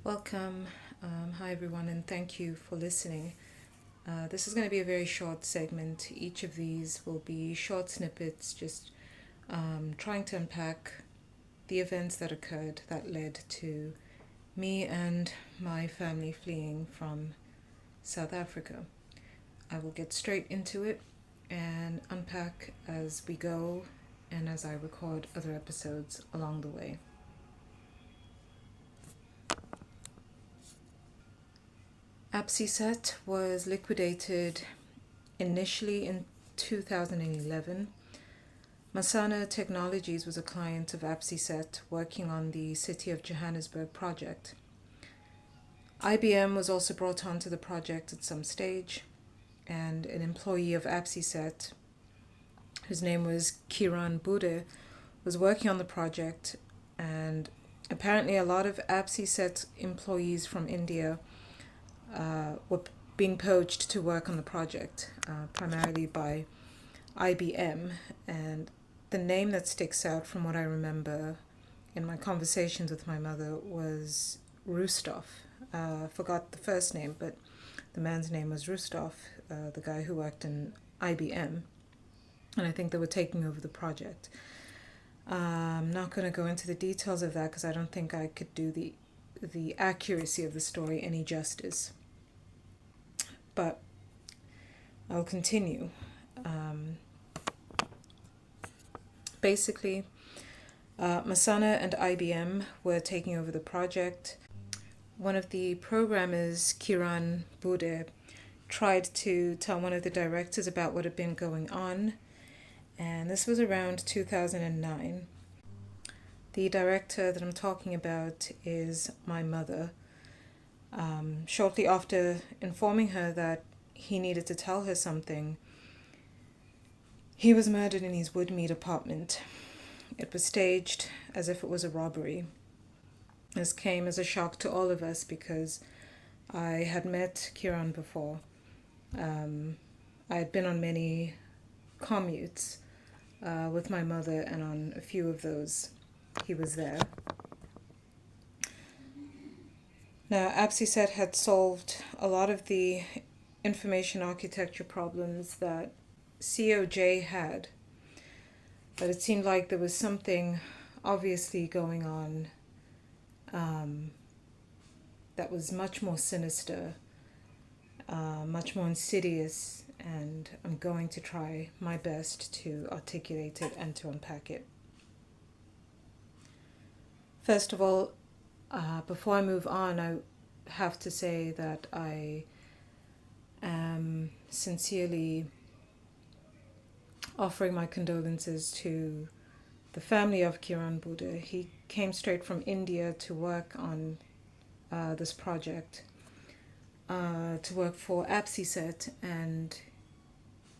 Welcome. Hi, everyone, and thank you for listening. This is going to be a very short segment. Each of these will be short snippets, just trying to unpack the events that occurred that led to me and my family fleeing from South Africa. I will get straight into it and unpack as we go and as I record other episodes along the way. APSISET was liquidated initially in 2011. Masana Technologies was a client of APSISET working on the City of Johannesburg project. IBM was also brought onto the project at some stage, and an employee of APSISET, whose name was Kiran Bude, was working on the project, and apparently a lot of APSISET employees from India were being poached to work on the project, primarily by IBM. And the name that sticks out from what I remember in my conversations with my mother was Rustov. Forgot the first name, but the man's name was Rustov, the guy who worked in IBM. And I think they were taking over the project. I'm not going to go into the details of that because I don't think I could do the accuracy of the story any justice. But I'll continue. Basically, Masana and IBM were taking over the project. One of the programmers, Kiran Bude, tried to tell one of the directors about what had been going on, and this was around 2009. The director that I'm talking about is my mother. Shortly after informing her that he needed to tell her something, he was murdered in his Woodmead apartment. It was staged as if it was a robbery. This came as a shock to all of us because I had met Kiran before. I had been on many commutes with my mother, and on a few of those he was there. Now, APSISET had solved a lot of the information architecture problems that COJ had, but it seemed like there was something obviously going on that was much more sinister, much more insidious, and I'm going to try my best to articulate it and to unpack it. First of all, before I move on, I have to say that I am sincerely offering my condolences to the family of Kiran Bude. He came straight from India to work on this project, to work for APSISET, and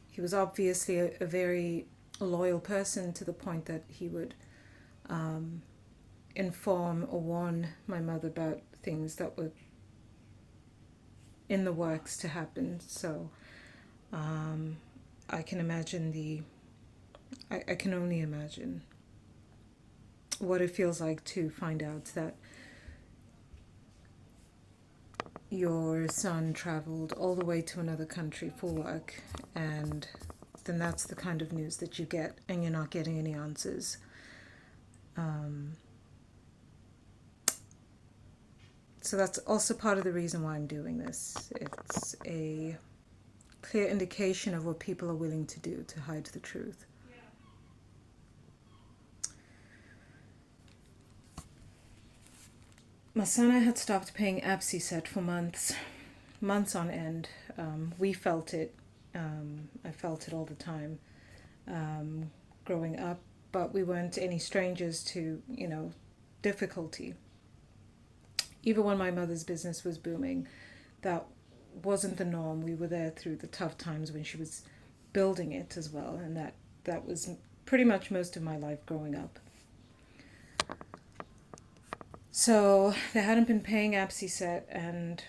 he was obviously a very loyal person to the point that he would inform or warn my mother about things that were in the works to happen. So I can imagine I can only imagine what it feels like to find out that your son traveled all the way to another country for work, and then that's the kind of news that you get, and you're not getting any answers. So that's also part of the reason why I'm doing this. It's a clear indication of what people are willing to do to hide the truth. Masana had stopped paying APSISET for months on end. We felt it. I felt it all the time growing up, but we weren't any strangers to, difficulty. Even when my mother's business was booming, that wasn't the norm. We were there through the tough times when she was building it as well, and that was pretty much most of my life growing up. So they hadn't been paying APSISET, and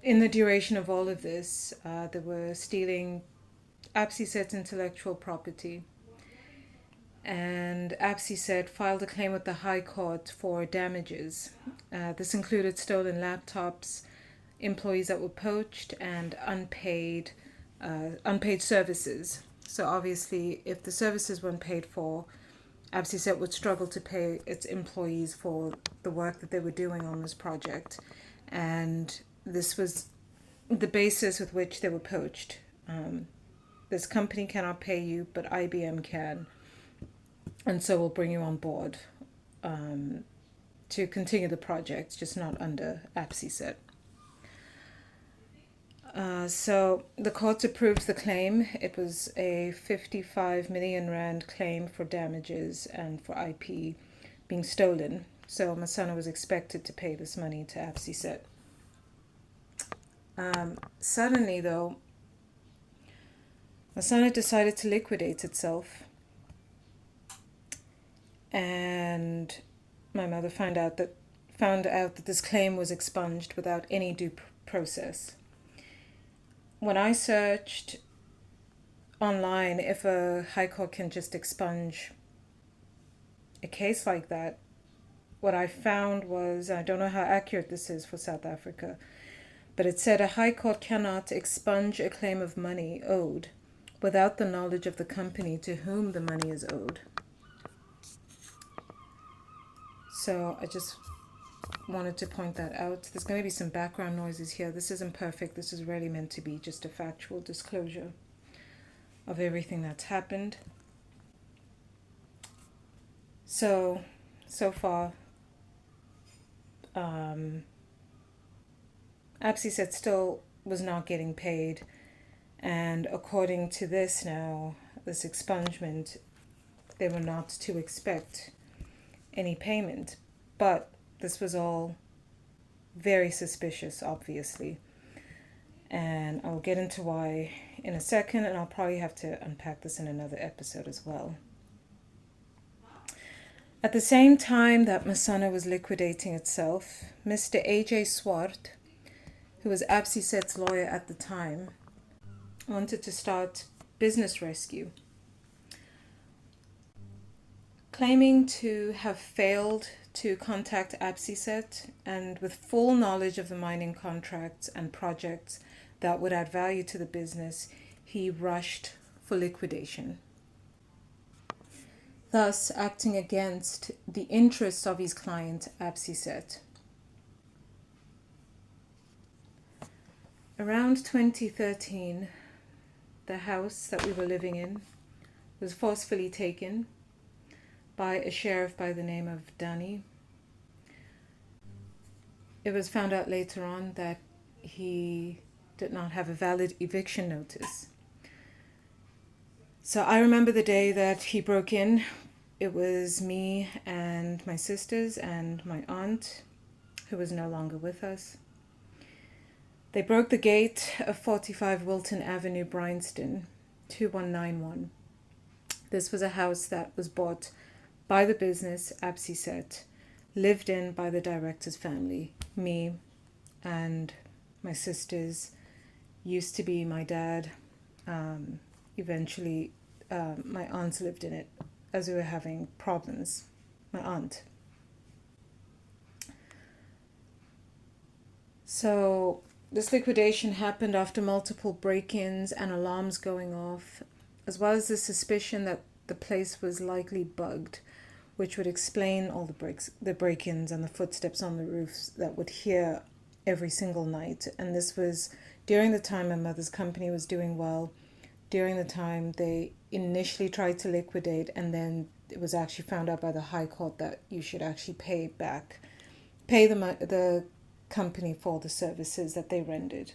in the duration of all of this, they were stealing APSISET's intellectual property. and APSISET filed a claim with the High Court for damages. This included stolen laptops, employees that were poached, and unpaid services. So obviously, if the services weren't paid for, APSISET would struggle to pay its employees for the work that they were doing on this project. And this was the basis with which they were poached. This company cannot pay you, but IBM can. And so we'll bring you on board to continue the project, just not under APSISET. So the court approved the claim. It was a 55 million rand claim for damages and for IP being stolen. So Masana was expected to pay this money to APSISET. Suddenly, though, Masana decided to liquidate itself, and my mother found out that this claim was expunged without any due process. When I searched online if a high court can just expunge a case like that, what I found was, I don't know how accurate this is for South Africa, but it said a high court cannot expunge a claim of money owed without the knowledge of the company to whom the money is owed. So I just wanted to point that out. There's going to be some background noises here. This isn't perfect. This is really meant to be just a factual disclosure of everything that's happened. So far, APSISET still was not getting paid, and according to this expungement, they were not to expect any payment. But this was all very suspicious, obviously, and I'll get into why in a second, and I'll probably have to unpack this in another episode as well. At the same time that Masana was liquidating itself, Mr. A.J. Swart, who was APSISET's lawyer at the time, wanted to start business rescue, claiming to have failed to contact APSISET, and with full knowledge of the mining contracts and projects that would add value to the business, he rushed for liquidation, thus acting against the interests of his client APSISET. Around 2013, the house that we were living in was forcefully taken by a sheriff by the name of Danny. It was found out later on that he did not have a valid eviction notice. So I remember the day that he broke in. It was me and my sisters and my aunt, who was no longer with us. They broke the gate of 45 Wilton Avenue, Bryanston, 2191. This was a house that was bought by the business APSISET, lived in by the director's family. Me and my sisters, used to be my dad. Eventually, my aunts lived in it as we were having problems. My aunt. So this liquidation happened after multiple break-ins and alarms going off, as well as the suspicion that the place was likely bugged, which would explain all the break-ins and the footsteps on the roofs that would hear every single night. And this was during the time my mother's company was doing well, during the time they initially tried to liquidate, and then it was actually found out by the High Court that you should actually pay the company for the services that they rendered.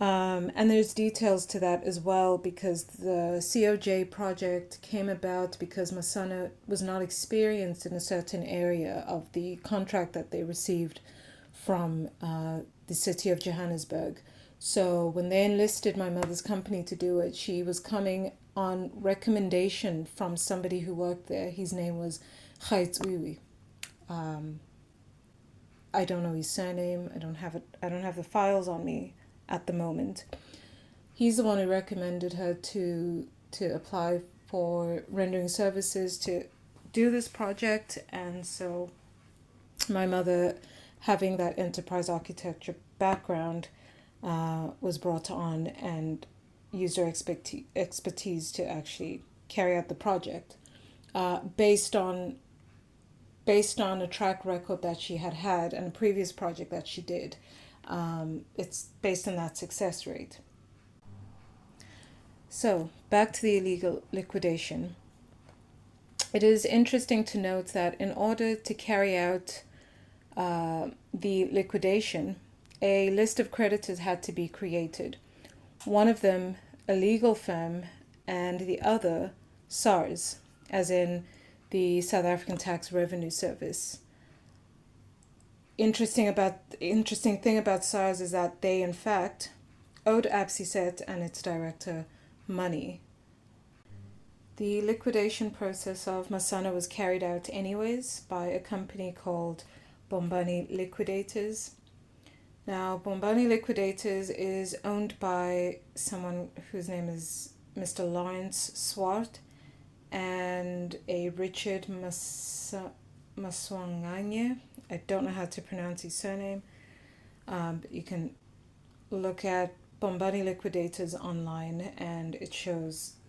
And there's details to that as well, because the COJ project came about because Masana was not experienced in a certain area of the contract that they received from the city of Johannesburg. So when they enlisted my mother's company to do it, she was coming on recommendation from somebody who worked there. His name was Racketier. I don't know his surname. I don't have the files on me at the moment. He's the one who recommended her to apply for rendering services to do this project. And so my mother, having that enterprise architecture background, was brought on and used her expertise to actually carry out the project, based on a track record that she had and a previous project that she did. It's based on that success rate. So back to the illegal liquidation. It is interesting to note that in order to carry out the liquidation, a list of creditors had to be created. One of them, a legal firm, and the other, SARS, as in the South African Tax Revenue Service. Interesting thing about SARS is that they in fact owed ABSISET and its director money. The liquidation process of Masana was carried out anyways by a company called Bombani Liquidators. Now, Bombani Liquidators is owned by someone whose name is Mr. Lawrence Swart and a Richard Maswanganye. I don't know how to pronounce his surname, but you can look at Bombani Liquidators online and it shows